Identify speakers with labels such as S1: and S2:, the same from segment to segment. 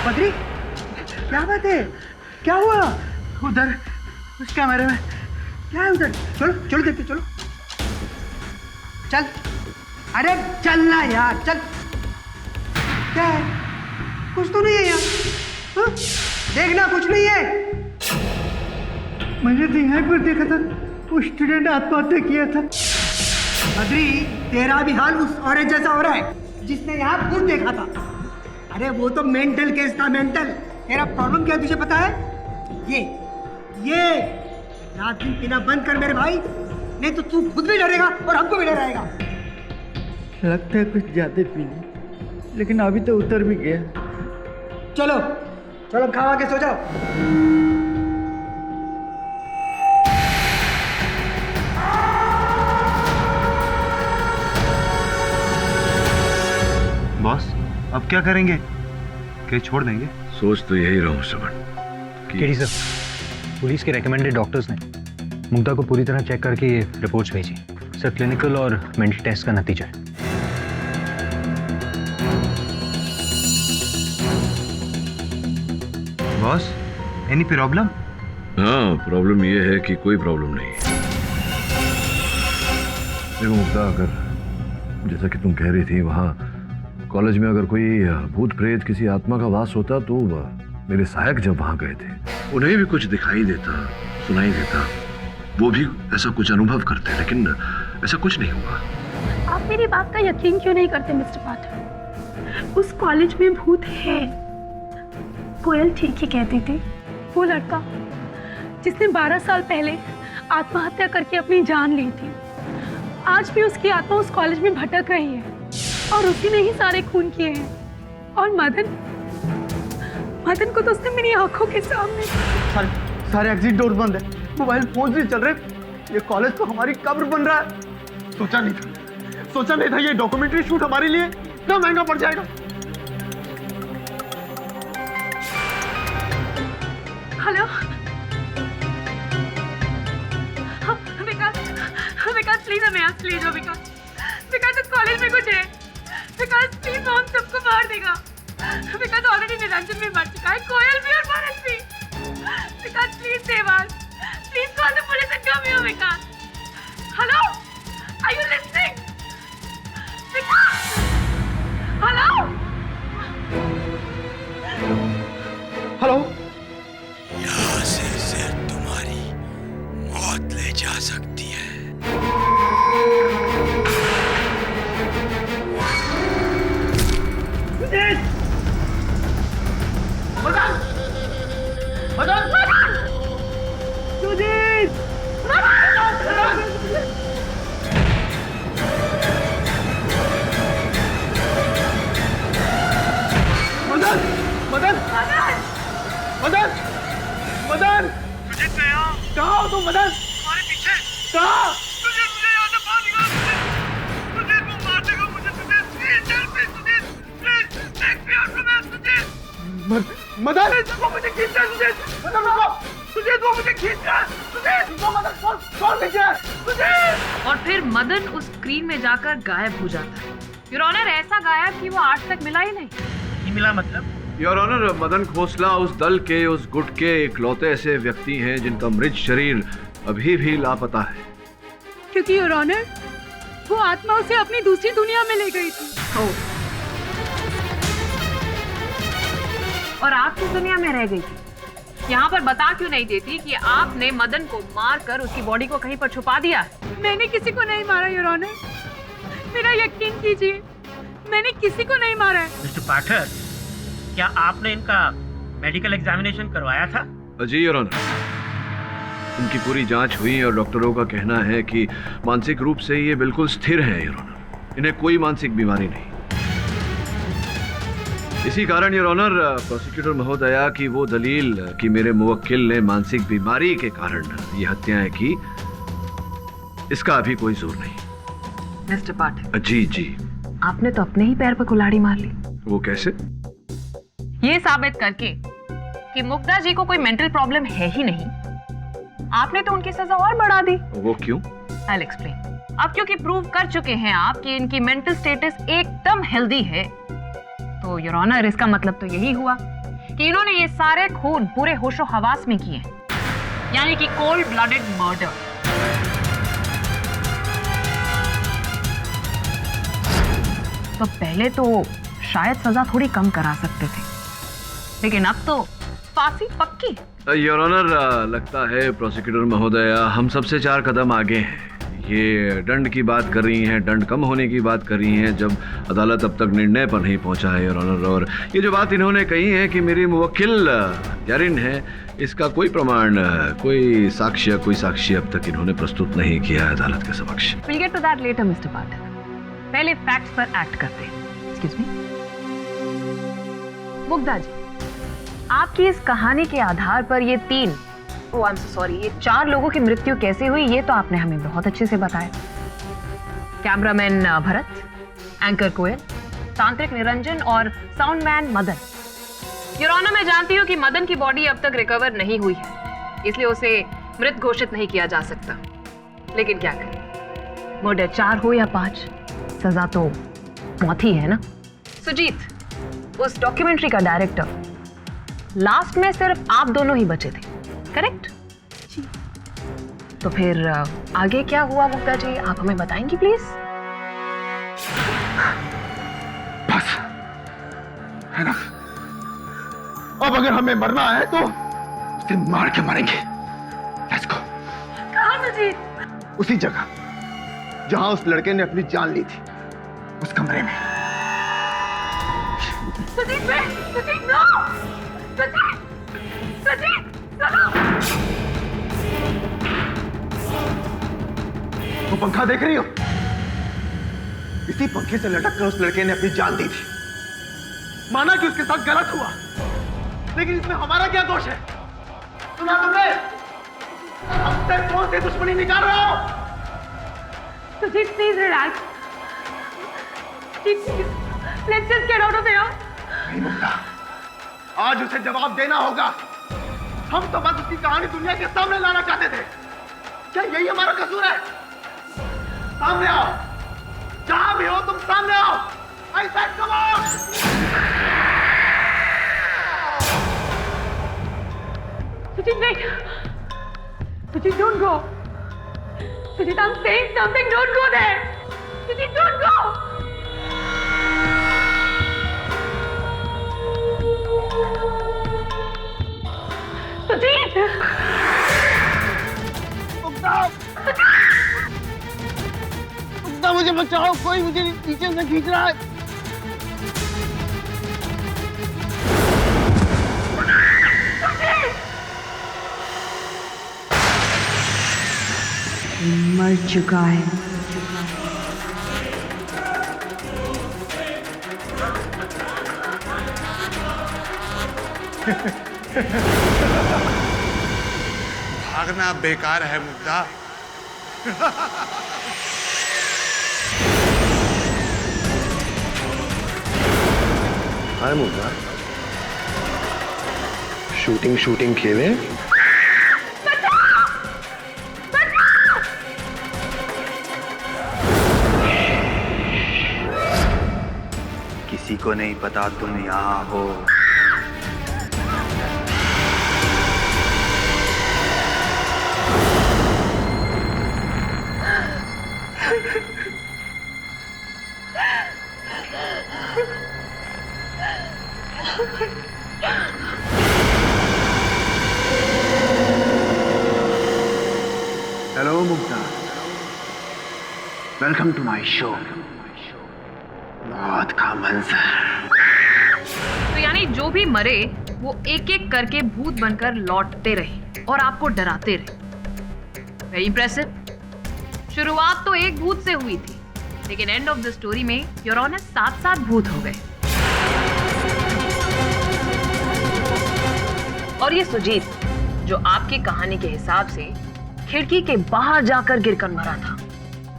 S1: बद्री, क्या बात है? क्या हुआ उधर उस कैमरे में? क्या है उधर? चलो चलो देखते, चलो चल। अरे चलना यार, चल। क्या है? कुछ तो नहीं है यार। हाँ? देखना, कुछ नहीं है। मैंने तो यहाँ पर देखा था, वो स्टूडेंट आत्महत्या किया था। बद्री, तेरा भी हाल उस औरत जैसा हो रहा है जिसने यहाँ खुद देखा था। अरे वो तो मेंटल केस था, मेंटल। तेरा प्रॉब्लम क्या है तुझे पता है? ये रात दिन पीना बंद कर मेरे भाई, नहीं तो तू खुद भी डरेगा और हमको भी डराएगा। लगता है कुछ ज्यादा पी ली, लेकिन अभी तो उतर भी गया। चलो चलो खावा के सो जाओ।
S2: बॉस, अब क्या करेंगे? क्या छोड़ देंगे?
S3: सोच तो यही रहा हूं श्रवण।
S4: केडी सर, पुलिस के रेकमेंडेड डॉक्टर्स ने मुग्धा को पूरी तरह चेक करके ये रिपोर्ट्स भेजी। सर, क्लिनिकल और मेंटल टेस्ट का नतीजा है।
S2: Boss, any problem?
S3: हाँ, प्रॉब्लम ये है कि कोई प्रॉब्लम नहीं है। देखो मुग्धा, अगर जैसा कि तुम कह रही थी, वहाँ कॉलेज में अगर कोई भूत प्रेत किसी आत्मा का वास होता तो मेरे सहायक जब वहाँ गए थे, उन्हें भी कुछ दिखाई देता, सुनाई देता, वो भी ऐसा कुछ अनुभव करते, लेकिन ऐसा कुछ नहीं हुआ।
S5: आप मेरी बात का यकीन क्यों नहीं करते मिस्टर पाठक? उस कॉलेज में भूत है। कोयल ठीक ही कहती थी। वो लड़का जिसने 12 साल पहले आत्महत्या करके अपनी जान ली थी, आज भी उसकी आत्मा उस कॉलेज में भटक रही है और उसी ने ही सारे खून किए हैं। और मदन को तो उसने मेरी आंखों के सामने।
S1: सारे एग्जिट डोर बंद है, मोबाइल फोन भी चल रहे। ये कॉलेज तो हमारी कब्र बन रहा है। सोचा नहीं था ये डॉक्यूमेंट्री शूट हमारे लिए इतना महंगा पड़ जाएगा।
S5: हेलो विकास प्लीज हमें यहाँ से ले जाओ। विकास इस कॉलेज में कुछ है। विकास प्लीज वो हम सबको मार देगा। विकास ऑलरेडी निरंजन भी मर चुका है, कोयल भी और भरत भी। Vikas please save us, please call the police and come here. Vikas, hello, are you listening? Vikas, hello
S1: hello.
S6: यहाँ से सिर्फ तुम्हारी मौत ले जा सकती है।
S1: मदन, कहाँ हो तुम? मदन,
S7: तुम्हारे पीछे।
S1: कहाँ?
S7: मुझे यहाँ से बाहर निकालो। मुझे वो मार देगा मुझे। Please help me Sujit, please take me out from here Sujit.
S1: Madan,
S7: वो मुझे खींच रहा है सुजीत।
S1: मदन रुको।
S7: सुजीत वो मुझे खींच रहा है। सुजीत
S1: रुको मदन, कौन खींच रहा है?
S7: सुजीत।
S8: और फिर मदन उस स्क्रीन में जाकर गायब हो जाता है। योर ऑनर, ऐसा गायब कि वो आज तक मिला ही नहीं।
S7: नहीं मिला मतलब?
S3: योर ऑनर, मदन खोसला उस दल के, उस गुट के इकलौते ऐसे व्यक्ति हैं जिनका मृत शरीर अभी भी लापता है।
S5: क्योंकि योर ऑनर, वो आत्मा उसे अपनी दूसरी दुनिया में ले गई थी।
S8: और आप किस दुनिया में रह गई थी? यहाँ पर बता क्यों नहीं देती कि आपने मदन को मारकर उसकी बॉडी को कहीं पर छुपा दिया?
S5: मैंने किसी को नहीं मारा योर ऑनर, मेरा यकीन कीजिए, मैंने किसी को नहीं मारा है।
S7: मिस्टर पाठक, क्या आपने इनका मेडिकल एग्जामिनेशन करवाया था?
S3: जी योर ऑनर, उनकी पूरी जांच हुई और डॉक्टरों का कहना है कि मानसिक रूप से ये बिल्कुल स्थिर है योर ऑनर। इन्हें कोई मानसिक बीमारी नहीं। इसी कारण योर ऑनर, प्रोसिक्यूटर महोदया की वो दलील कि मेरे मुवक्किल ने मानसिक बीमारी के कारण ये हत्याएं की, इसका अभी कोई जोर नहीं।
S8: मिस्टर पाठक,
S3: जी जी।
S8: आपने तो अपने ही पैर पर कुल्हाड़ी मार ली।
S3: वो कैसे?
S8: ये साबित करके कि मुग्धा जी को कोई मेंटल प्रॉब्लम है ही नहीं, आपने तो उनकी सजा और बढ़ा दी।
S3: वो क्यों?
S8: I'll explain. अब क्योंकि प्रूव कर चुके हैं आप कि इनकी मेंटल स्टेटस एकदम हेल्दी है, तो योर ऑनर इसका मतलब तो यही हुआ कि इन्होंने ये सारे खून पूरे होशो हवास में किए, यानी कि कोल्ड ब्लडेड मर्डर। तो पहले तो शायद सजा थोड़ी कम करा सकते थे, लेकिन अब तो फांसी पक्की।
S3: योर ऑनर, लगता है प्रोसिक्यूटर महोदय हम सबसे 4 कदम आगे हैं। ये दंड की बात कर रही हैं, दंड कम होने की बात कर रही हैं, जब अदालत अब तक निर्णय पर नहीं पहुंचा है योर ऑनर। और ये जो बात इन्होंने कही है कि मेरी मुवक्किल यारिन है, इसका कोई प्रमाण, कोई साक्ष्य अब तक इन्होंने प्रस्तुत नहीं किया है अदालत के समक्ष।
S8: We'll get to that later, Mr. पाठक। पहले फैक्ट्स पर एक्ट करते हैं। Excuse me। मुग्धा जी, आपकी इस कहानी के आधार पर ये 4 लोगों की मृत्यु कैसे हुई, ये तो आपने हमें बहुत अच्छे से बताया। कैमरामैन भरत, एंकर कोयल, तांत्रिक निरंजन और साउंडमैन मदन। योर ऑनर, मैं जानती हूँ कि मदन की बॉडी अब तक रिकवर नहीं हुई है, इसलिए उसे मृत घोषित नहीं किया जा सकता। लेकिन क्या करें, मर्डर 4 हो या 5, सजा तो मौत ही है ना। सुजीत, उस डॉक्यूमेंट्री का डायरेक्टर, लास्ट में सिर्फ आप दोनों ही बचे थे, करेक्ट?
S5: जी।
S8: तो फिर आगे क्या हुआ मुग्धा जी, आप हमें बताएंगी प्लीज?
S7: बस है ना, अब अगर हमें मरना है तो उसे मार के मरेंगे। Let's go.
S5: कहाँ सुजीत?
S7: उसी जगह जहां उस लड़के ने अपनी जान ली थी, उस कमरे में।
S5: सुजीत नो! सुजीत चलो!
S7: वो पंखा देख रही हो? इसी पंखे से लटक कर उस लड़के ने अपनी जान दी थी। माना कि उसके साथ गलत हुआ, लेकिन इसमें हमारा क्या दोष है? सुना तुमने? अब तक कौन सी दुश्मनी निकाल रहे हो?
S5: Sujit please relax. Let's just get out of here.
S7: नहीं मुग्धा, आज उसे जवाब देना होगा। हम तो बस उसकी कहानी दुनिया के सामने लाना चाहते थे। क्या यही हमारा कसूर है? सामने आओ, जहां भी हो तुम सामने आओ। I said come on!
S5: Sujit, wait. Sujit, don't go. Sujit, I'm saying something. Don't go there. Sujit, don't go. Sujit!
S7: Mugdha, मुझे बचाओ, कोई मुझे नीचे से खींच रहा है।
S9: मर चुका है।
S6: भागना बेकार है मुग्धा।
S3: हाय मुग्धा, शूटिंग खेले।
S10: किसी को नहीं पता तुम यहाँ हो। Hello Mugdha, welcome to my show. मौत का मंजर।
S8: तो यानी जो भी मरे वो एक एक करके भूत बनकर लौटते रहे और आपको डराते रहे। Very impressive. शुरुआत तो एक भूत से हुई थी, लेकिन एंड ऑफ द स्टोरी में योर ऑनर 7 भूत हो गए। और ये सुजीत, जो आपकी कहानी के हिसाब से खिड़की के बाहर जाकर गिरकर मरा था,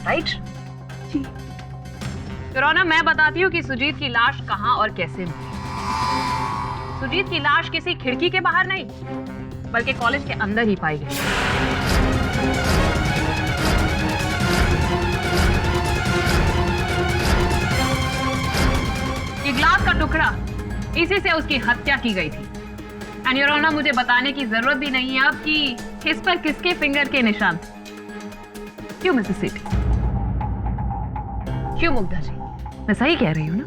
S8: राइट?
S5: जी।
S8: योर ऑनर, मैं बताती हूँ कि सुजीत की लाश कहाँ और कैसे मिली। सुजीत की लाश किसी खिड़की के बाहर नहीं, बल्कि कॉलेज के अंदर ही पाई गई। इसी से उसकी हत्या की गई थी। एंड योर ऑनर, मुझे बताने की जरूरत भी नहीं है अब कि इस पर किसके फिंगर के निशान थे। क्यों मिसेस सेठी? क्यों मुग्धा जी? मैं सही कह रही हूं ना?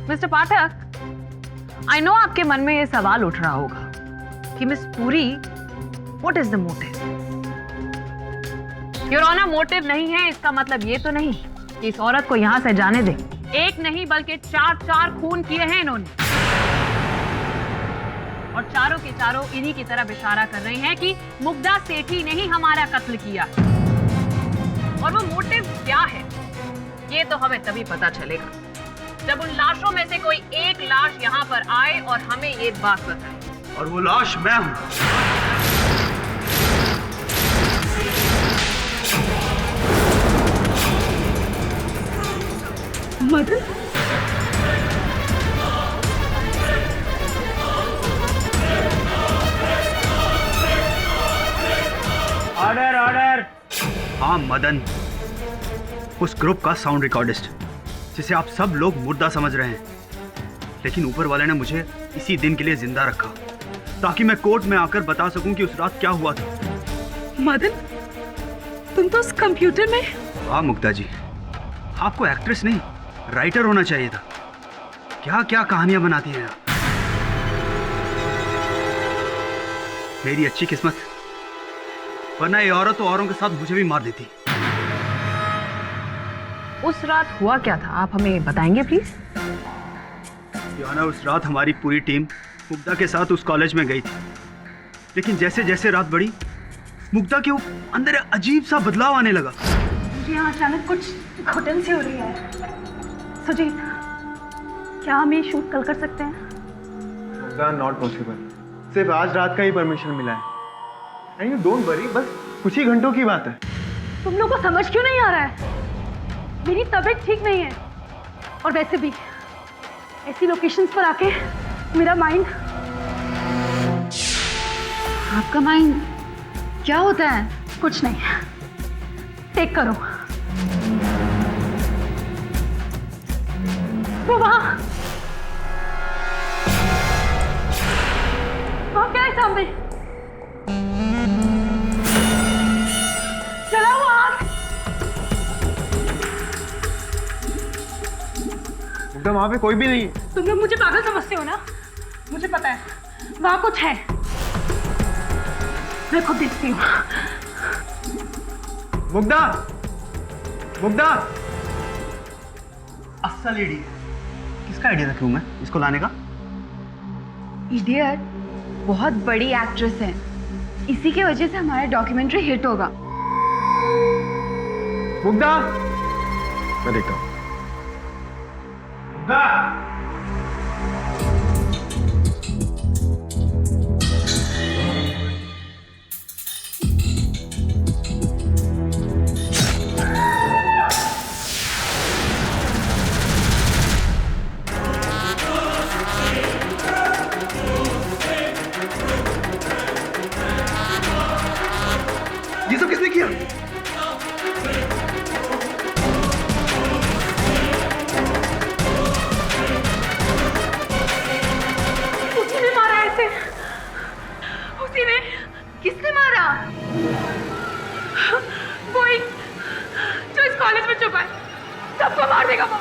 S8: मिस्टर पाठक, आई नो आपके मन में यह सवाल उठ रहा होगा कि miss Puri, what is the motive? Your honour, motive नहीं है इसका मतलब ये तो नहीं कि इस औरत को यहां से जाने दे। एक नहीं बल्कि 4 खून किए हैं इन्होंने, और चारों के चारों इन्हीं की तरफ इशारा कर रहे हैं कि मुग्धा सेठी ने ही हमारा कत्ल किया। और वो मोटिव क्या है ये तो हमें तभी पता चलेगा जब उन लाशों में से कोई एक लाश यहाँ पर आए और हमें ये बात बताए।
S2: और वो लाश मैं हूं।
S5: Madan,
S7: order order.
S2: हाँ मदन, उस ग्रुप का साउंड रिकॉर्डिस्ट जिसे आप सब लोग मुर्दा समझ रहे हैं, लेकिन ऊपर वाले ने मुझे इसी दिन के लिए जिंदा रखा ताकि मैं कोर्ट में आकर बता सकूं कि उस रात क्या हुआ था।
S5: मदन, तुम तो उस कंप्यूटर में।
S2: वाह मुग्धा जी, आपको एक्ट्रेस नहीं राइटर होना चाहिए था। क्या क्या कहानियां बनाती हैं आप। मेरी अच्छी किस्मत, वरना ये औरत तो औरों के साथ मुझे भी मार देती।
S8: उस रात हुआ क्या था, आप हमें बताएंगे प्लीज?
S2: याना, उस रात हमारी पूरी टीम मुग्धा के साथ उस कॉलेज में गई थी, लेकिन जैसे जैसे रात बढ़ी मुग्धा के अंदर अजीब सा बदलाव आने लगा।
S5: मुझे यहाँ अचानक कुछ घुटन सी हो रही है। सुजीत, क्या हम ये शूट कल कर सकते हैं?
S7: Not possible. सिर्फ आज रात का ही परमिशन मिला है। एंड यू डोंट वरी, बस कुछ ही घंटों की बात है।
S5: तुम लोग को समझ क्यों नहीं आ रहा है? मेरी तबीयत ठीक नहीं है, और वैसे भी ऐसी लोकेशंस पर आके मेरा माइंड।
S8: आपका माइंड क्या होता है?
S5: कुछ नहीं, टेक करो। वो वहाँ क्या है सामने? चला वो आग।
S7: वहां पे कोई भी नहीं है।
S5: तुम लोग मुझे पागल समझते हो ना? मुझे पता है वहां कुछ है, मैं खुद देखती हूँ।
S7: मुग्धा, मुग्धा।
S2: असल इडियट। किसका आइडिया था क्यों मैं इसको लाने का?
S9: इडियट बहुत बड़ी एक्ट्रेस है, इसी के वजह से हमारा डॉक्यूमेंट्री हिट होगा।
S7: मुग्धा, मैं देखता हूँ। मुग्धा,
S2: ये सब किसने किया?
S5: उसी ने मारा ऐसे। उसी ने।
S9: किसने मारा?
S5: वही जो इस कॉलेज में छुपा है। सबको मार देगा वो,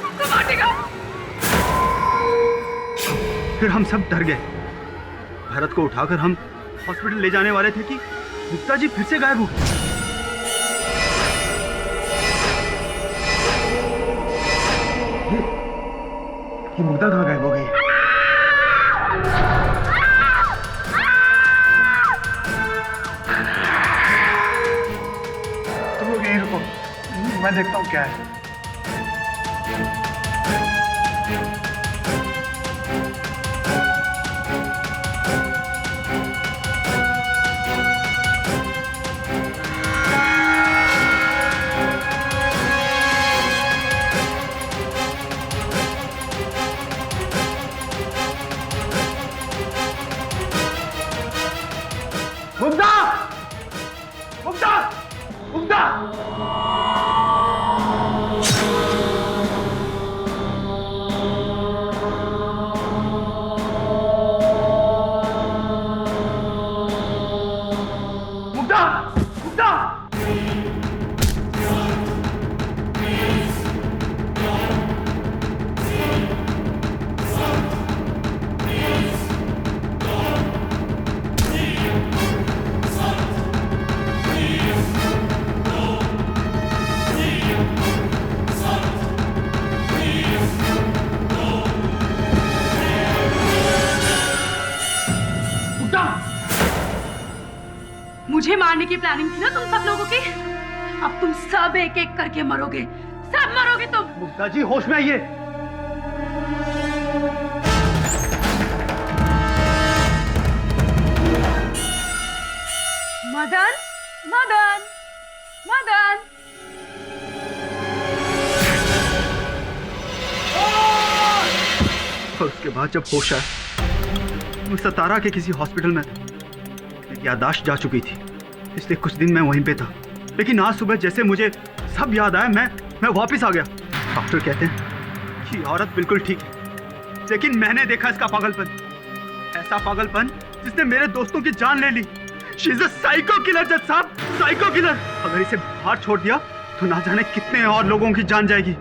S5: सबको मार देगा।
S2: फिर हम सब डर गए। भरत को उठाकर हम हॉस्पिटल ले जाने वाले थे कि मुग्धा जी फिर से गायब हो गई।
S7: ये मुग्धा कहाँ गायब हो गई? तुम लोग यहीं रुको, मैं देखता हूँ क्या है। मुग्धा! मुग्धा! मुग्धा!
S5: मारने की प्लानिंग थी ना तुम सब लोगों की। अब तुम सब एक एक करके मरोगे, सब मरोगे तुम।
S7: मुग्धा जी होश में आइए।
S5: मदन, मदन, मदन।
S2: और उसके बाद जब होश आया, मैं सतारा के किसी हॉस्पिटल में था। मेरी याददाश्त जा चुकी थी, इसलिए कुछ दिन मैं वहीं पे था। लेकिन आज सुबह जैसे मुझे सब याद आया, मैं वापस आ गया। डॉक्टर कहते हैं कि औरत बिल्कुल ठीक है, लेकिन मैंने देखा इसका पागलपन, ऐसा पागलपन जिसने मेरे दोस्तों की जान ले ली। She is a psycho killer जज साहब, साइको किलर। अगर इसे बाहर छोड़ दिया तो ना जाने कितने और लोगों की जान जाएगी।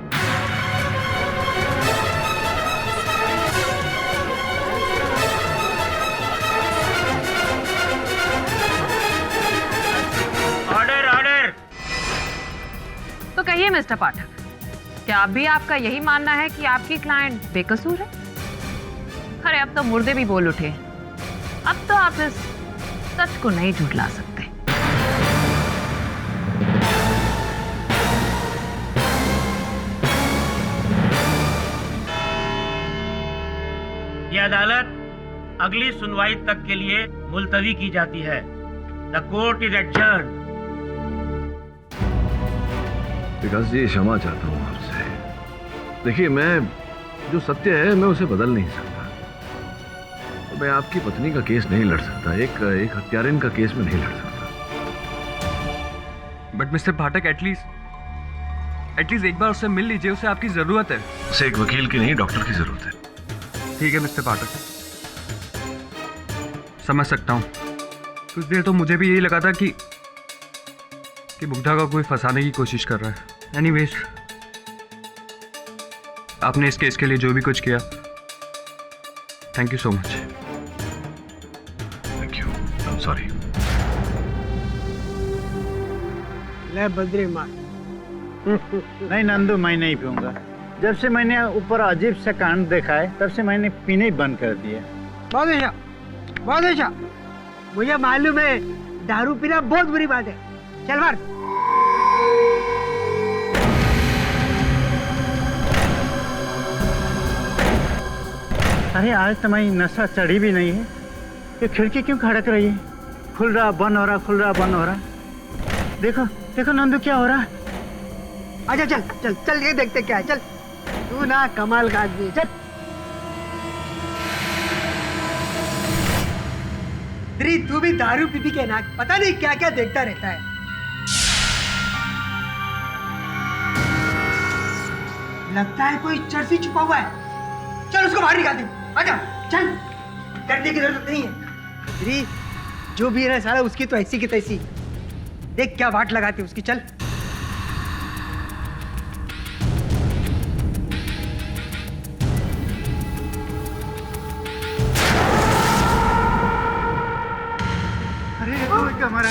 S8: तो कहिए मिस्टर पाठक, क्या अभी आपका यही मानना है कि आपकी क्लाइंट बेकसूर है? अरे अब तो मुर्दे भी बोल उठे। अब तो आप इस सच को नहीं झुठला सकते।
S11: ये अदालत अगली सुनवाई तक के लिए मुलतवी की जाती है। The court is adjourned.
S3: Vikas ji, क्षमा चाहता हूँ आपसे। देखिए, मैं जो सत्य है मैं उसे बदल नहीं सकता। तो मैं आपकी पत्नी का केस नहीं लड़ सकता, एक हत्यारिन का केस में नहीं लड़ सकता।
S12: बट मिस्टर पाठक, एटलीस्ट एक बार उससे मिल लीजिए, उसे आपकी जरूरत है।
S3: उसे एक वकील की नहीं, डॉक्टर की जरूरत है।
S12: ठीक है मिस्टर पाठक, समझ सकता हूँ। कुछ देर तो मुझे भी यही लगा था कि मुग्धा का कोई फंसाने की कोशिश कर रहा है। एनीवेज, आपने इस केस के लिए जो भी कुछ किया, thank you so much.
S3: Thank you, I am sorry.
S1: ले बद्री मार।
S13: नहीं नंदू, मैं नहीं पीऊंगा। जब से मैंने ऊपर अजीब सा कांड देखा है, तब से मैंने पीने ही बंद कर दिया।
S1: बहुत अच्छा, बहुत अच्छा। मुझे मालूम है दारू पीना बहुत बुरी बात है। चल मार।
S13: अरे आज तो मैं नशा चढ़ी भी नहीं है। ये खिड़की क्यों खड़क रही है? खुल रहा बंद हो रहा, खुल रहा बंद हो रहा। देखो देखो नंदू, क्या हो रहा है?
S1: अच्छा चल चल चल, ये देखते क्या है। चल, तू ना कमाल का आदमी। चल द्री, तू भी दारू पी के ना पता नहीं क्या क्या देखता रहता है। लगता है कोई चर्सी छुपा हुआ है। चल उसको बाहर निकाल दे। आजा चल, डरने की जरूरत नहीं है। द्री, जो भी है ना साला, उसकी तो ऐसी की तैसी। देख क्या वाट लगाते उसकी। चल
S13: हमारा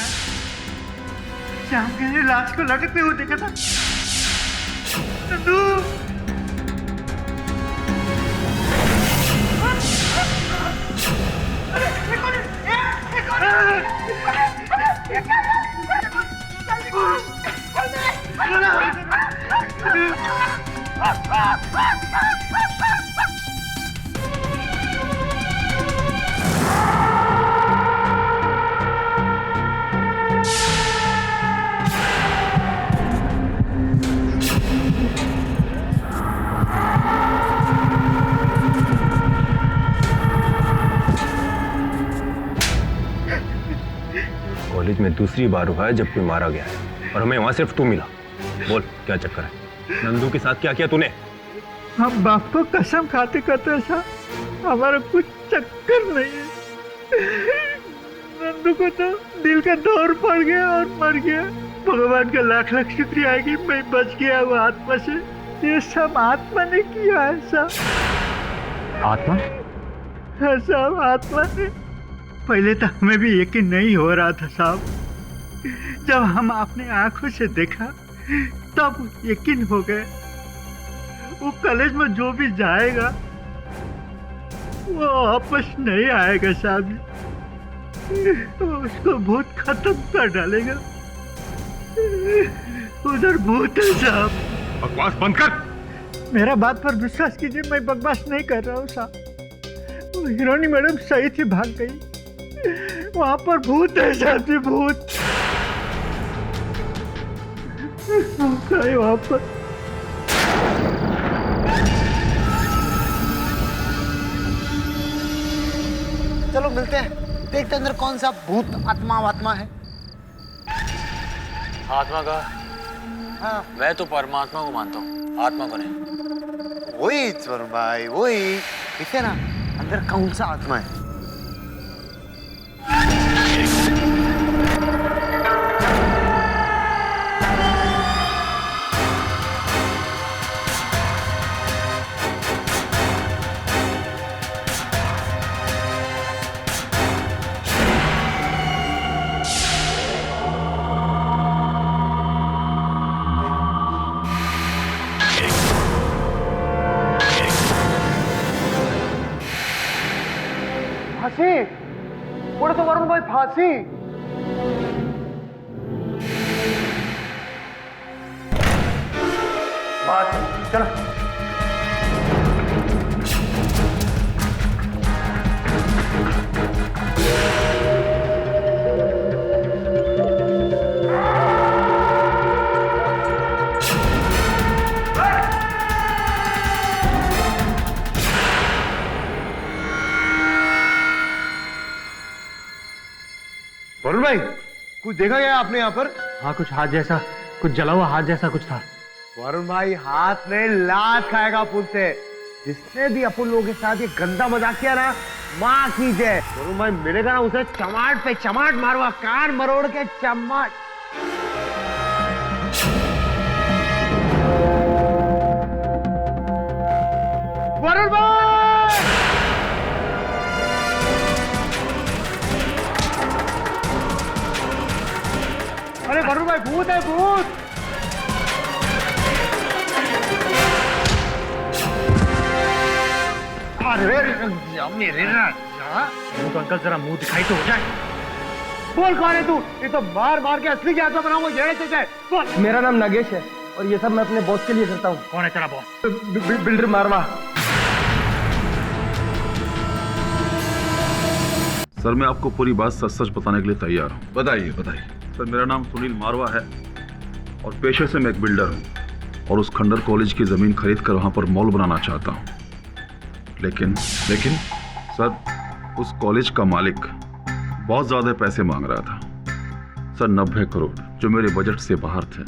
S13: श्याम के लाश को लटकते हुए देखा था। नंदू,
S4: कॉलेज में दूसरी बार हुआ है जब कोई मारा गया है और हमें वहां सिर्फ तू मिला। बोल क्या चक्कर है? नंदू के साथ क्या किया तूने?
S13: हम बाप को कसम खाते करते ऐसा हमारा कुछ चक्कर नहीं है। नंदू को तो दिल का दौर पड़ गया और मर गया। भगवान का लाख लाख शुक्रिया है कि मैं बच गया वो आत्मा से। ये सब आत्मा ने किया है साहब।
S4: आत्मा?
S13: हाँ साहब, आत्मा ने। पहले तो हमें भी यकीन नहीं हो रहा था साहब। जब हम अपने आंखों से देखा तब यकीन हो गया। वो कॉलेज में जो भी जाएगा वो वापस नहीं आएगा साहब। उसको भूत खत्म कर डालेगा। उधर भूत है साहब।
S3: बकवास बंद कर।
S13: मेरा बात पर विश्वास कीजिए, मैं बकवास नहीं कर रहा हूँ साहब। वो हिरोनी मैडम सही से भाग गई। वहां पर भूत है साहब जी, भूत वहां पर।
S1: चलो मिलते हैं, देखते अंदर कौन सा भूत आत्मा है।
S4: आत्मा का?
S1: हाँ
S4: मैं तो परमात्मा को मानता हूँ, आत्मा को नहीं।
S1: वही स्वर्ण भाई, वही। देखिए ना अंदर कौन सा आत्मा है। फांसी, बोले तो वरुण भाई फांसी। बात चलो।
S7: वरुण भाई, कुछ देखा क्या आपने यहाँ पर?
S4: हाँ, कुछ हाथ जैसा, कुछ जला हुआ हाथ जैसा कुछ था।
S7: वरुण भाई हाथ में लात खाएगा पुल से। जिसने भी अपन लोगों के साथ ये गंदा मजाक किया ना, माँ की जय। वरुण भाई मिलेगा ना उसे चमाट पे चमाट मारूंगा, कान मरोड़ के चमाट। वरुण भाई! अरे वरुण भाई भूत है, भूत! अरे मेरे राजा,
S4: तो अंकल जरा मुंह दिखाई तो हो जाए।
S7: बोल कौन है तू? ये तो मार मार के असली की आत्मा बनाऊंगा। ये बोल।
S13: मेरा नाम नागेश है और ये सब मैं अपने बॉस के लिए करता हूँ।
S4: कौन है तेरा बॉस?
S13: बिल्डर मारवा।
S3: सर मैं आपको पूरी बात सच सच बताने के लिए तैयार हूँ। बताइए बताइए। सर मेरा नाम सुनील मारवा है और पेशे से मैं एक बिल्डर हूँ और उस खंडर कॉलेज की ज़मीन खरीद कर वहाँ पर मॉल बनाना चाहता हूँ। लेकिन सर उस कॉलेज का मालिक बहुत ज़्यादा पैसे मांग रहा था सर, 90 करोड़, जो मेरे बजट से बाहर थे।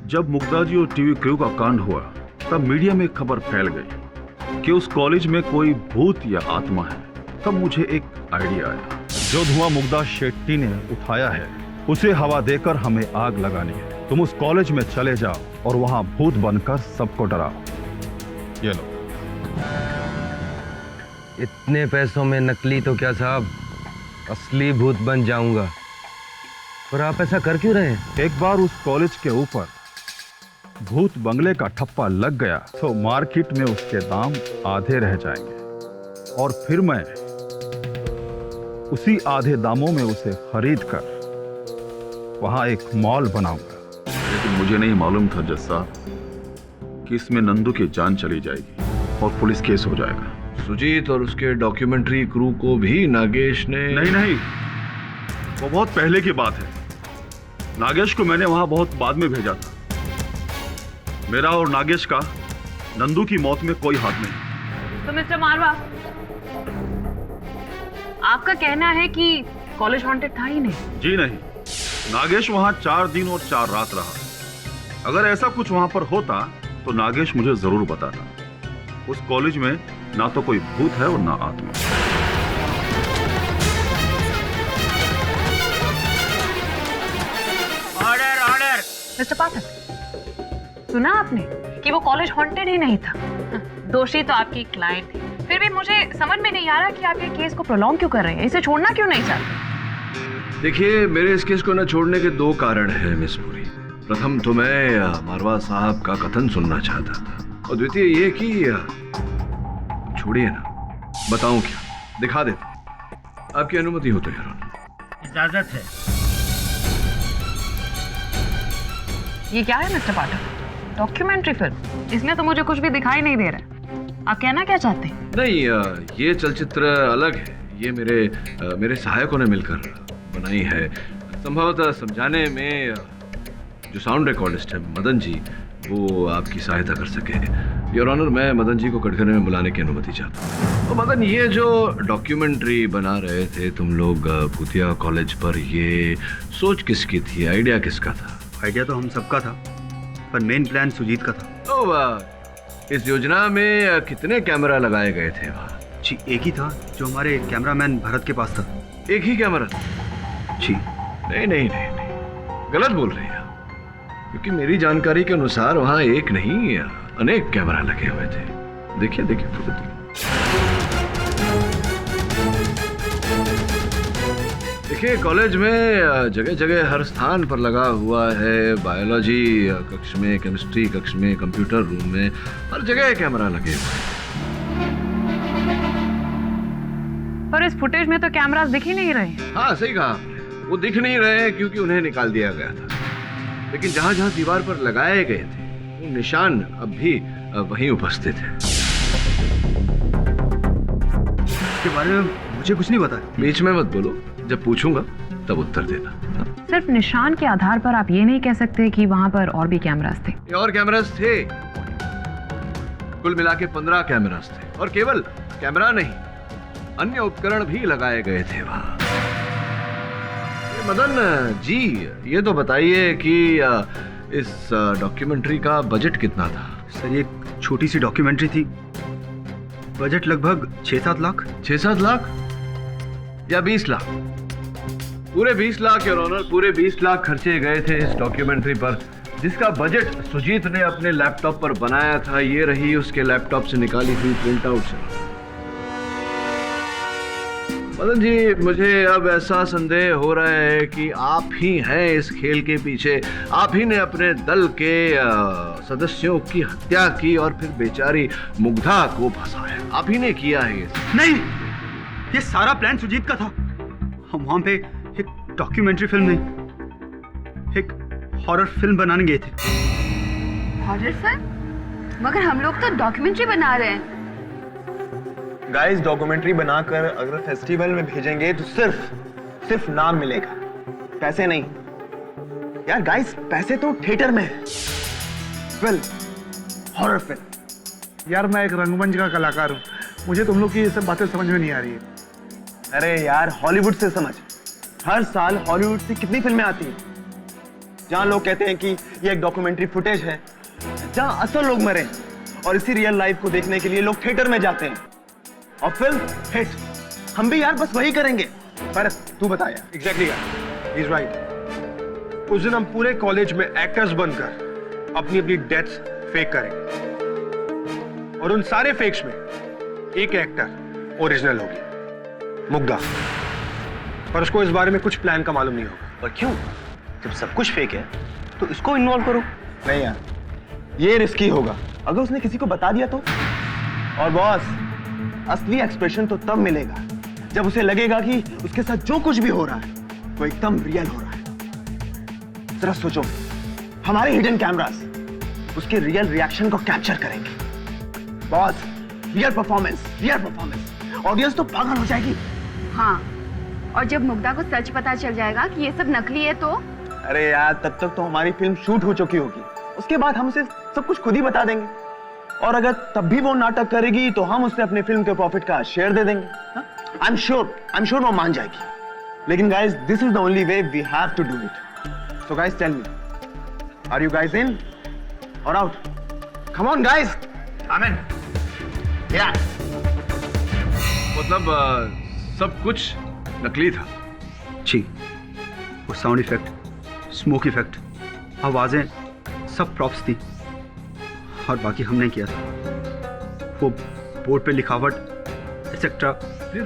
S3: जब मुग्धा जी और टीवी क्रू का कांड हुआ तब मीडिया में खबर फैल गई कि उस कॉलेज में कोई भूत या आत्मा है। तब मुझे एक आइडिया आया, जो धुआं मुग्धा शेट्टी ने उठाया है उसे हवा देकर हमें आग लगानी है। तुम उस कॉलेज में चले जाओ और वहां भूत बनकर सबको डराओ। ये लो।
S14: इतने पैसों में नकली तो क्या साहब, असली भूत बन जाऊंगा। पर आप ऐसा कर क्यों रहे हैं?
S3: एक बार उस कॉलेज के ऊपर भूत बंगले का ठप्पा लग गया तो मार्केट में उसके दाम आधे रह जाएंगे और फिर मैं उसी आधे दामों में उसे खरीद कर वहां एक मॉल बनाऊंगा। लेकिन मुझे नहीं मालूम था जज साहब कि इसमें नंदू की जान चली जाएगी और पुलिस केस हो जाएगा। सुजीत और उसके डॉक्यूमेंट्री क्रू को भी नागेश ने
S2: नहीं, वो बहुत पहले की बात है। नागेश को मैंने वहां बहुत बाद में भेजा था। मेरा और नागेश का नंदू की मौत में कोई हाथ नहीं।
S8: तो मिस्टर मारवा, आपका कहना है कि कॉलेज हॉन्टेड था ही नहीं?
S2: जी नहीं, नागेश वहां 4 दिन और 4 रात रहा। अगर ऐसा कुछ वहां पर होता तो नागेश मुझे जरूर बताता। उस कॉलेज में ना तो कोई भूत है और ना आत्मा।
S11: ऑर्डर।
S8: मिस्टर पाठक, सुना आपने कि वो कॉलेज हॉन्टेड ही नहीं था। दोषी तो आपकी क्लाइंट थी। फिर भी मुझे समझ में नहीं आ रहा कि आप ये केस को प्रोलॉन्ग क्यों कर रहे हैं, इसे छोड़ना क्यों नहीं चाहते?
S3: देखिए, मेरे इस केस को न छोड़ने के 2 कारण हैं मिस पुरी। प्रथम तो मैं मारवा साहब का कथन सुनना चाहता था और द्वितीय ये कि छोड़िए ना, बताऊं क्या, दिखा देते। आपकी अनुमति हो तो यार।
S11: इजाजत है।
S8: ये क्या है मिस्टर पाठक? Documentary film? इसमें तो मुझे कुछ भी दिखाई नहीं दे रहा है। आप कहना क्या चाहते हैं?
S3: नहीं, ये चलचित्र अलग है। ये मेरे सहायकों ने मिलकर बनाई है। संभवतः समझाने में जो साउंड रिकॉर्डिस्ट है मदन जी, वो आपकी सहायता कर सके। योर ऑनर, मैं मदन जी को कटघरे में बुलाने की अनुमति चाहता हूँ। तो मदन, ये जो डॉक्यूमेंट्री बना रहे थे तुम लोग भूतिया कॉलेज पर, ये सोच किसकी थी? आइडिया किसका था?
S2: आइडिया तो हम सबका था, पर मेन प्लान सुजीत का था।
S3: तो इस योजना में कितने कैमरा लगाए गए थे वहाँ?
S2: जी, एक ही था जो हमारे कैमरामैन भरत के पास था।
S3: एक ही कैमरा?
S2: जी।
S3: नहीं, गलत बोल रहे हैं आप, क्योंकि मेरी जानकारी के अनुसार वहाँ एक नहीं अनेक कैमरा लगे हुए थे। देखिए फोटो देखिए, कॉलेज में जगह जगह हर स्थान पर लगा हुआ है। बायोलॉजी कक्ष में, केमिस्ट्री कक्ष में, कंप्यूटर रूम में, हर जगह कैमरा लगे हुए हैं।
S8: पर इस फुटेज में तो कैमरास दिख ही नहीं रहे।
S3: हाँ, सही कहा आपने, वो दिख नहीं रहे क्योंकि उन्हें निकाल दिया गया था। लेकिन जहां जहां दीवार पर लगाए गए थे वो निशान अब भी वहीं उपस्थित है।
S2: इसके बारे में मुझे कुछ नहीं पता।
S3: बीच में मत बोलो, जब पूछूंगा तब उत्तर देना।
S8: सिर्फ निशान के आधार पर आप ये नहीं कह सकते कि वहां पर और भी कैमरास थे?
S3: और कैमरास थे, कुल मिला के 15 कैमरास थे। और केवल कैमरा नहीं, अन्य उपकरण भी लगाए गए थे वहां। मदन जी, ये तो बताइए कि इस डॉक्यूमेंट्री का बजट कितना था?
S2: सर, ये छोटी सी डॉक्यूमेंट्री थी। बजट लगभग 6-7 लाख।
S3: 6-7 लाख या 20 लाख? पूरे 20 लाख योर ऑनर, पूरे 20 लाख खर्चे गए थे इस डॉक्यूमेंट्री पर, जिसका बजट सुजीत ने अपने लैपटॉप पर बनाया था। ये रही उसके लैपटॉप से निकाली हुई प्रिंट आउट से। मदन जी, मुझे अब ऐसा संदेह हो रहा है कि आप ही हैं इस खेल के पीछे। आप ही ने अपने दल के सदस्यों की हत्या की और फिर बेचारी मुग्धा को फंसाया। आप ही ने किया है ये।
S2: नहीं, ये सारा प्लान सुजीत का था। हम वहां पे एक डॉक्यूमेंट्री फिल्म नहीं, एक हॉरर फिल्म बनाने गए थे।
S9: Horror film? मगर हम लोग तो डॉक्यूमेंट्री बना रहे हैं।
S7: गाइस, डॉक्यूमेंट्री बनाकर अगर फेस्टिवल में भेजेंगे तो सिर्फ नाम मिलेगा, पैसे नहीं। यार गाइस, पैसे तो थिएटर में है। Film, horror film.
S13: यार, मैं एक रंगमंच का कलाकार हूँ, मुझे तुम लोग की ये सब बातें समझ में नहीं आ रही है।
S7: अरे यार, हॉलीवुड से समझ। हर साल हॉलीवुड से कितनी फिल्में आती हैं जहां लोग कहते हैं कि ये एक डॉक्यूमेंट्री फुटेज है, जहां असल लोग मरे, और इसी रियल लाइफ को देखने के लिए लोग थिएटर में जाते हैं और फिल्म हिट। हम भी यार बस वही करेंगे। पर तू बता यार।
S13: एग्जैक्टली यार, ही इज राइट। उस दिन हम पूरे कॉलेज में एक्टर्स बनकर अपनी अपनी डेथ्स फेक करेंगे, और उन सारे फेक्स में एक एक्टर ओरिजिनल होगी, मुग्धा। पर उसको इस बारे में कुछ प्लान का मालूम नहीं होगा।
S7: पर क्यों? जब सब कुछ फेक है तो इसको इन्वॉल्व करो। नहीं यार, ये रिस्की होगा। अगर उसने किसी को बता दिया तो? और बॉस, असली एक्सप्रेशन तो तब मिलेगा जब उसे लगेगा कि उसके साथ जो कुछ भी हो रहा है वो एकदम रियल हो रहा है। जरा सोचो, हमारे हिडन कैमरास उसके रियल रिएक्शन को कैप्चर करेंगे। Boss, real performance. ऑडियंस तो पागल हो जाएगी।
S9: हाँ, और जब मुग्धा को सच पता चल जाएगा कि ये सब नकली है तो?
S7: अरे यार, तब तक तो हमारी फिल्म शूट हो चुकी होगी। उसके बाद हम उसे सब कुछ खुद ही बता देंगे, और अगर तब भी वो नाटक करेगी तो हम उसे अपने फिल्म के प्रॉफिट का शेयर दे देंगे। आई एम श्योर वो मान जाएगी। लेकिन guys, this is the only way we have to do it. So guys, tell me, are you guys in और out? Come on guys. Amen. या
S3: मतलब सब कुछ नकली था?
S2: जी, वो साउंड इफेक्ट, स्मोक इफेक्ट, आवाजें सब प्रॉप्स थी, और बाकी हमने किया था। वो बोर्ड पे लिखावट एक्सेट्रा।
S3: फिर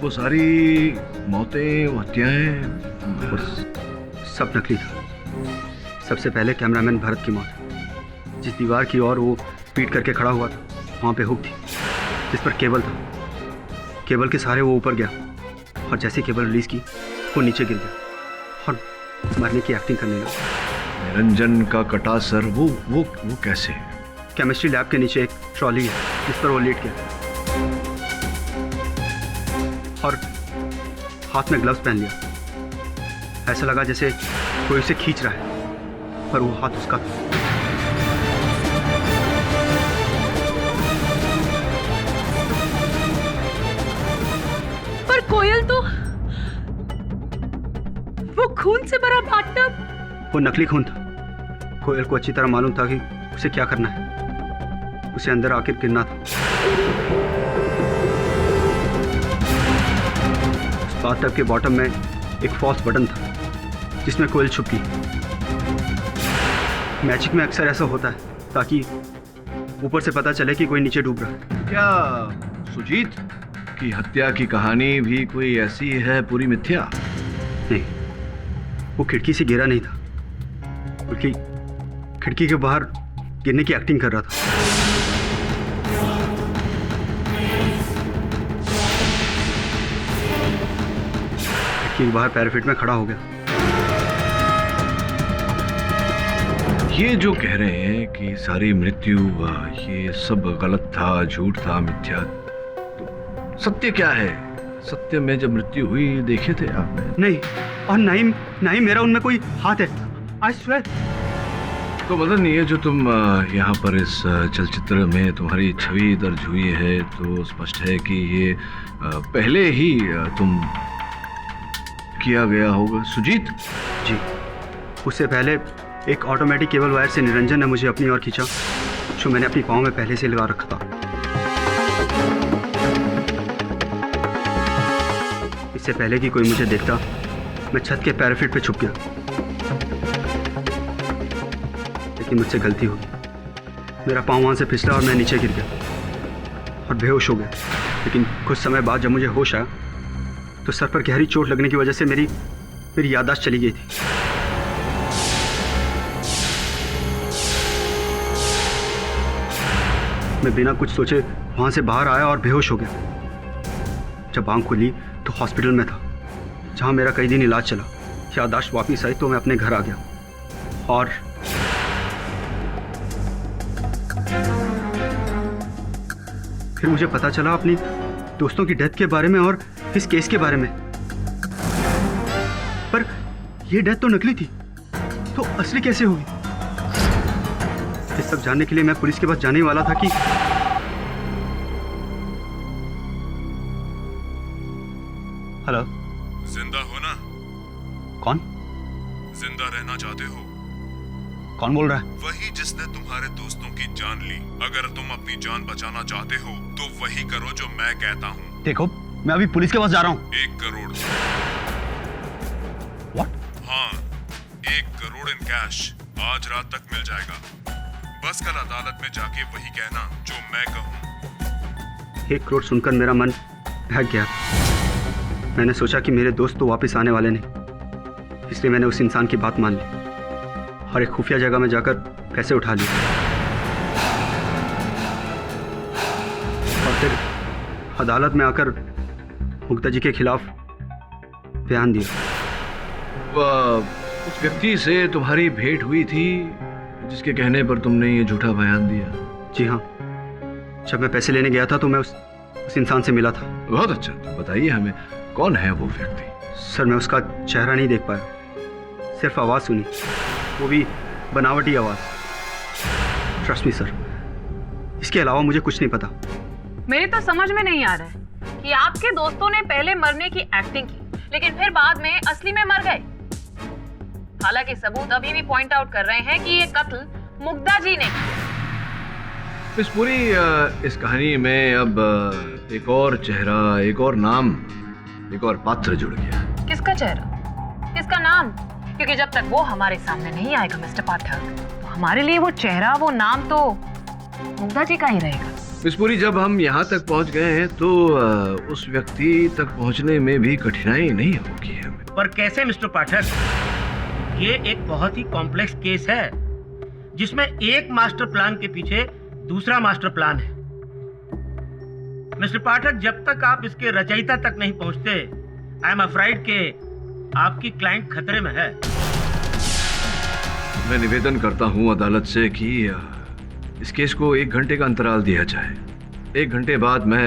S3: वो सारी मौतें, हत्याएं,
S2: सब नकली था। सबसे पहले कैमरामैन भरत की मौत। जिस दीवार की ओर वो पीट करके खड़ा हुआ था, वहाँ पे हुक थी जिस पर केबल था। केबल के सहारे वो ऊपर गया, और जैसे केबल रिलीज की वो नीचे गिर गया और मरने की एक्टिंग करने लगा।
S3: निरंजन का कटा सर वो कैसे?
S2: केमिस्ट्री लैब के नीचे एक ट्रॉली है जिस पर वो लेट गया और हाथ में ग्लव्स पहन लिया। ऐसा लगा जैसे कोई उसे खींच रहा है, पर वो हाथ उसका था।
S5: पर कोयल तो वो खून से भरा बाथटब।
S2: वो नकली खून था। कोयल को अच्छी तरह मालूम था कि उसे क्या करना है, उसे अंदर आकर गिरना था। उस बाथटब के बॉटम में एक फॉल्स बटन था जिसमें कोयल छुप गई। मैजिक में अक्सर ऐसा होता है ताकि ऊपर से पता चले कि कोई नीचे डूब रहा है।
S3: क्या सुजीत की हत्या की कहानी भी कोई ऐसी है पूरी मिथ्या?
S2: नहीं, वो खिड़की से गिरा नहीं था, बल्कि खिड़की के बाहर गिरने की एक्टिंग कर रहा था। खिड़की के बाहर पैराफिट में खड़ा हो गया।
S3: ये जो कह रहे हैं कि सारी मृत्यु ये सब गलत था, झूठ था, मिथ्या, तो सत्य क्या है? सत्य में जब मृत्यु हुई देखे थे आपने?
S2: नहीं, और ना ही मेरा उनमें कोई हाथ है। I swear.
S3: तो मदन, ये जो तुम यहाँ पर इस चलचित्र में तुम्हारी छवि दर्ज हुई है, तो स्पष्ट है कि ये पहले ही तुम किया गया होगा। सुजीत
S2: जी, उससे पहले एक ऑटोमेटिक केबल वायर से निरंजन ने मुझे अपनी ओर खींचा, जो मैंने अपनी पाँव में पहले से लगा रखा था। इससे पहले कि कोई मुझे देखता, मैं छत के पैराफिट पे छुप गया। लेकिन मुझसे गलती हुई। मेरा पाँव वहाँ से फिसला और मैं नीचे गिर गया और बेहोश हो गया। लेकिन कुछ समय बाद जब मुझे होश आया तो सर पर गहरी चोट लगने की वजह से मेरी याददाश्त चली गई थी। मैं बिना कुछ सोचे वहाँ से बाहर आया और बेहोश हो गया। जब आँख खुली तो हॉस्पिटल में था, जहाँ मेरा कई दिन इलाज चला। याददाश्त वापस आई तो मैं अपने घर आ गया और फिर मुझे पता चला अपनी दोस्तों की डेथ के बारे में और इस केस के बारे में। पर यह डेथ तो नकली थी, तो असली कैसे हुई? ये सब जानने के लिए मैं पुलिस के पास जाने ही वाला था कि हेलो,
S15: जिंदा हो ना?
S2: कौन?
S15: जिंदा रहना चाहते हो?
S2: कौन बोल रहा है?
S15: वही जिसने तुम्हारे दोस्तों की जान ली। अगर तुम अपनी जान बचाना चाहते हो तो वही करो जो मैं कहता हूँ।
S2: देखो, मैं अभी पुलिस के पास जा रहा हूँ।
S15: 1 करोड़।
S2: What?
S15: हाँ, 1 करोड़ इन कैश आज रात तक मिल जाएगा। बस कल अदालत में जाके वही कहना जो मैं कहूँ।
S2: 1 करोड़ सुनकर मेरा मन बहक गया। मैंने सोचा कि मेरे दोस्त तो वापस आने वाले नहीं, इसलिए मैंने उस इंसान की बात मान ली और एक खुफिया जगह में जाकर पैसे उठा लिए और फिर अदालत में आकर मुक्ता जी के खिलाफ बयान दिया।
S3: उस व्यक्ति से तुम्हारी भेंट हुई थी जिसके कहने पर तुमने ये झूठा बयान दिया?
S2: जी हाँ, जब मैं पैसे लेने गया था तो मैं उस इंसान से मिला था।
S3: बहुत अच्छा, तो बताइए हमें, कौन है वो व्यक्ति?
S2: सर, मैं उसका चेहरा नहीं देख पाया, सिर्फ आवाज़ सुनी, वो भी बनावटी आवाज़। ट्रस्ट मी सर, इसके अलावा मुझे कुछ नहीं पता।
S8: मेरे तो समझ में नहीं आ रहा है कि आपके दोस्तों ने पहले मरने की एक्टिंग की, लेकिन फिर बाद में असली में मर गए। हालांकि सबूत अभी भी पॉइंट आउट कर रहे हैं कि ये कत्ल मुग्धा जी ने किया।
S3: इस पूरी इस कहानी में अब एक और चेहरा, एक और नाम, एक और पात्र जुड़ गया।
S8: किसका चेहरा, किसका नाम? क्योंकि जब तक वो हमारे सामने नहीं आएगा मिस्टर पाठक, तो हमारे लिए वो चेहरा, वो नाम तो मुग्धा जी का ही रहेगा।
S3: मिस पुरी, जब हम यहाँ तक पहुँच गए हैं तो उस व्यक्ति तक पहुँचने में भी कठिनाई नहीं होगी हमें।
S11: पर कैसे मिस्टर पाठक? ये एक बहुत ही कॉम्प्लेक्स केस है जिसमें एक मास्टर प्लान के पीछे दूसरा मास्टर प्लान है। मिस्टर पाठक, जब तक आप इसके रचयिता तक नहीं पहुंचते, आई एम अफ्राइड के आपकी क्लाइंट खतरे में है।
S3: मैं निवेदन करता हूं अदालत से कि इस केस को 1 घंटे का अंतराल दिया जाए। 1 घंटे बाद मैं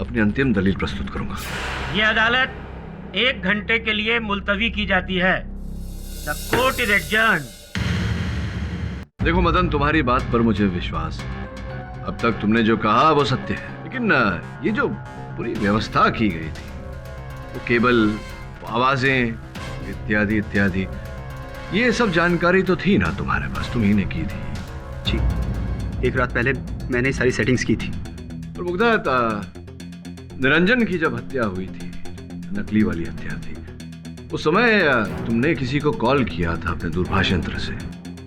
S3: अपनी अंतिम दलील प्रस्तुत करूंगा।
S11: ये अदालत 1 घंटे के लिए मुलतवी की जाती है। The court is adjourned.
S3: देखो मदन, तुम्हारी बात पर मुझे विश्वास है। अब तक तुमने जो कहा वो सत्य है, लेकिन ये जो पूरी व्यवस्था की गई थी, वो केबल, आवाजें इत्यादि इत्यादि, ये सब जानकारी तो थी ना तुम्हारे पास, तुम ही ने की थी।
S2: जी, 1 रात पहले मैंने सारी सेटिंग्स की थी।
S3: और मुग्धा, निरंजन की जब हत्या हुई थी, नकली वाली हत्या थी, उस समय तुमने किसी को कॉल किया था अपने दूरभाष यंत्र से।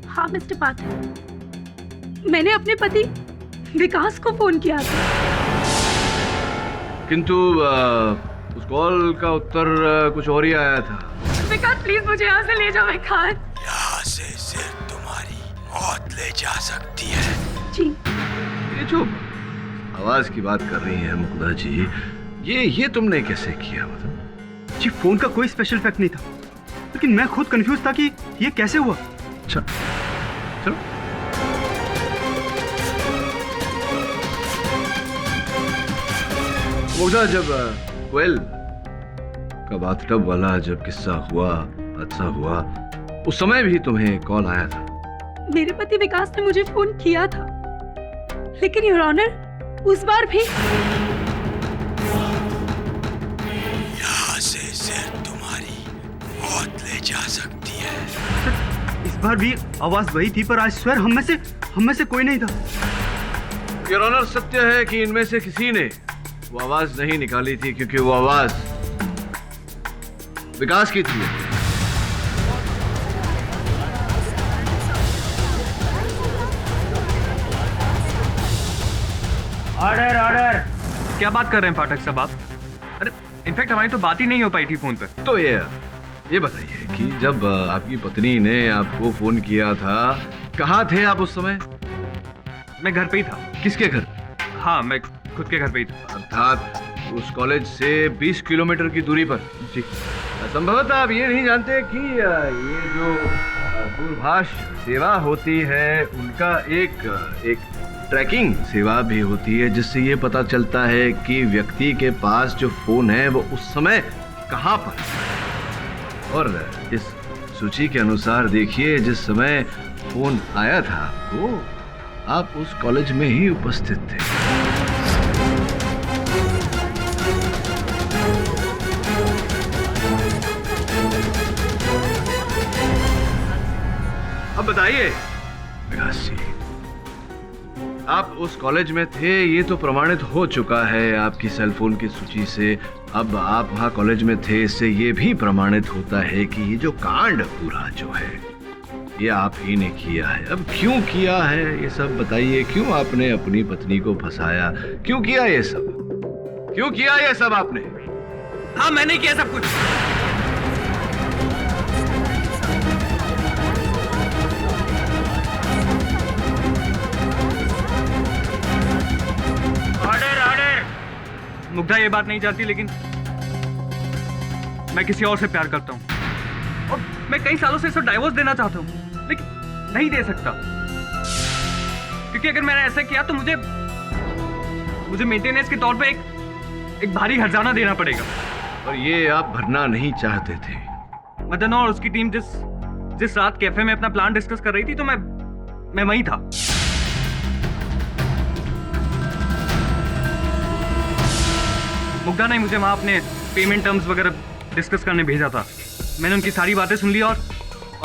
S5: हाँ मिस्टर पाठक, मैंने अपने पति विकास को फोन किया था।
S3: किंतु उस कॉल का उत्तर कुछ और ही आया था।
S5: विकास प्लीज मुझे यहाँ से ले जाओ विकास।
S6: यहाँ से सिर्फ तुम्हारी मौत ले जा सकती है।
S5: जी।
S3: ये जो आवाज की बात कर रही है मुग्धा जी, ये तुमने कैसे किया? मतलब
S2: जी, फोन का कोई स्पेशल इफेक्ट नहीं था, लेकिन मैं खुद कंफ्यूज था कि ये कैसे हुआ।
S3: अच्छा, चलो। मुग्धा, जब कोयल का बाथटब वाला जब किस्सा हुआ, हादसा हुआ, उस समय भी तुम्हें कॉल आया था?
S5: मेरे पति विकास ने मुझे फोन किया था, लेकिन योर ऑनर उस बार भी
S6: यहाँ से सिर्फ तुम्हारी मौत ले जा सकती है।
S2: इस बार भी आवाज वही थी, पर आज स्वेर हम में से कोई नहीं था।
S3: योर ऑनर, सत्य है कि इनमें से किसी ने वो आवाज नहीं निकाली थी, क्योंकि वो आवाज विकास की थी।
S11: Order order.
S12: क्या बात कर रहे हैं पाठक साहब आप? अरे इनफैक्ट हमारी तो बात ही नहीं हो पाई थी फोन पर।
S3: तो ये बताइए कि जब आपकी पत्नी ने आपको फोन किया था, कहाँ थे आप उस समय?
S12: मैं घर पे ही था।
S3: किसके घर?
S12: हाँ, मैं खुद के घर पे ही था।
S3: अर्थात उस कॉलेज से 20 किलोमीटर की दूरी पर? जी। संभवतः आप ये नहीं जानते कि ये जो दूरभाष सेवा होती है, उनका एक ट्रैकिंग सेवा भी होती है, जिससे ये पता चलता है कि व्यक्ति के पास जो फोन है वो उस समय कहाँ पर। और इस सूची के अनुसार देखिए, जिस समय फोन आया था वो आप उस कॉलेज में ही उपस्थित थे। अब बताइए विकास जी, आप उस कॉलेज में थे, ये तो प्रमाणित हो चुका है आपकी सेलफोन की सूची से। अब आप वहाँ कॉलेज में थे, इससे ये भी प्रमाणित होता है कि ये जो कांड पूरा जो है, ये आप ही ने किया है। अब क्यों किया है ये सब बताइए। क्यों आपने अपनी पत्नी को फंसाया? क्यों किया ये सब? क्यों किया ये सब आपने?
S12: हाँ, मैंने किया सब कुछ। मुग्धा ये बात नहीं चाहती, लेकिन मैं किसी और से प्यार करता हूँ और मैं कई सालों से इसे डाइवोर्स देना चाहता हूँ, लेकिन नहीं दे सकता, क्योंकि अगर मैंने ऐसा किया तो मुझे मेंटेनेंस के तौर पे एक भारी हर्जाना देना पड़ेगा।
S3: और ये आप भरना नहीं चाहते थे?
S12: मदन और उसकी टीम जिस रात कैफे में अपना प्लान डिस्कस कर रही थी, तो मैं वहीं था। मुग्धा ने मुझे वहां अपने पेमेंट टर्म्स वगैरह डिस्कस करने भेजा था। मैंने उनकी सारी बातें सुन ली और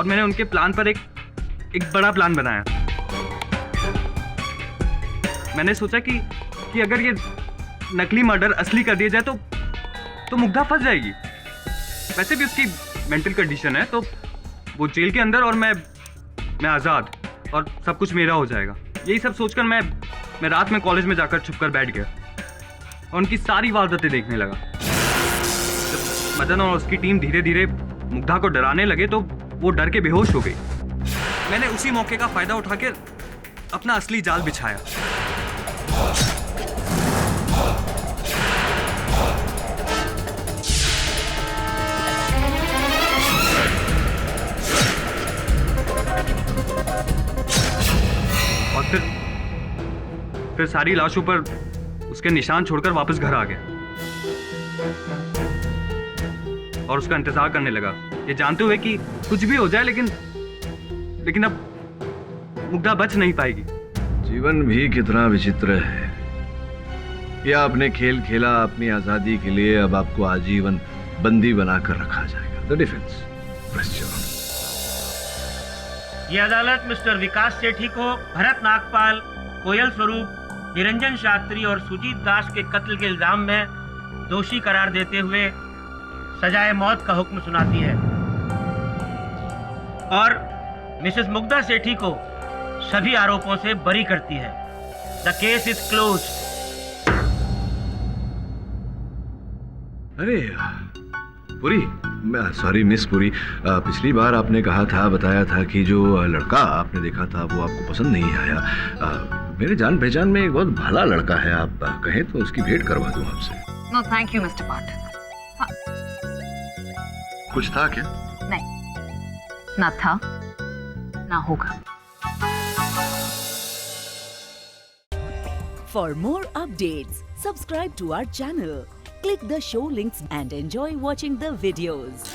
S12: मैंने उनके प्लान पर एक बड़ा प्लान बनाया। मैंने सोचा कि अगर ये नकली मर्डर असली कर दिया जाए तो मुग्धा फंस जाएगी। वैसे भी उसकी मेंटल कंडीशन है, तो वो जेल के अंदर और मैं आज़ाद, और सब कुछ मेरा हो जाएगा। यही सब सोचकर मैं रात में कॉलेज में जाकर छुपकर बैठ गया और उनकी सारी वारदातें देखने लगा। जब मदन और उसकी टीम धीरे धीरे मुग्धा को डराने लगे तो वो डर के बेहोश हो गई। मैंने उसी मौके का फायदा उठाकर अपना असली जाल बिछाया। और फिर सारी लाशों पर उसके निशान छोड़कर वापस घर आ गया और उसका इंतजार करने लगा, ये जानते हुए कि कुछ भी हो जाए लेकिन अब मुग्धा बच नहीं पाएगी।
S3: जीवन भी कितना विचित्र है। या आपने खेल खेला अपनी आजादी के लिए, अब आपको आजीवन बंदी बनाकर रखा जाएगा। The defence press your.
S11: ये अदालत मिस्टर विकास सेठी को भरत नागपाल, कोयल स्वरूप, निरंजन शास्त्री और सुजीत दास के कत्ल के इल्जाम में दोषी करार देते हुए सजाए मौत का हुक्म सुनाती है और मिसेस मुग्धा सेठी को सभी आरोपों से बरी करती है। The case is close.
S3: अरे पुरी, सॉरी मिस पुरी, पिछली बार आपने कहा था, बताया था कि जो लड़का आपने देखा था वो आपको पसंद नहीं आया। मेरे जान पहचान में एक बहुत भला लड़का है, आप कहें तो उसकी भेंट करवा दूं आपसे।
S8: नो थैंक यू मिस्टर पाठक।
S3: कुछ था क्या?
S8: नहीं, ना था ना होगा।
S16: For more updates, subscribe to our channel, click the show links and enjoy watching the videos.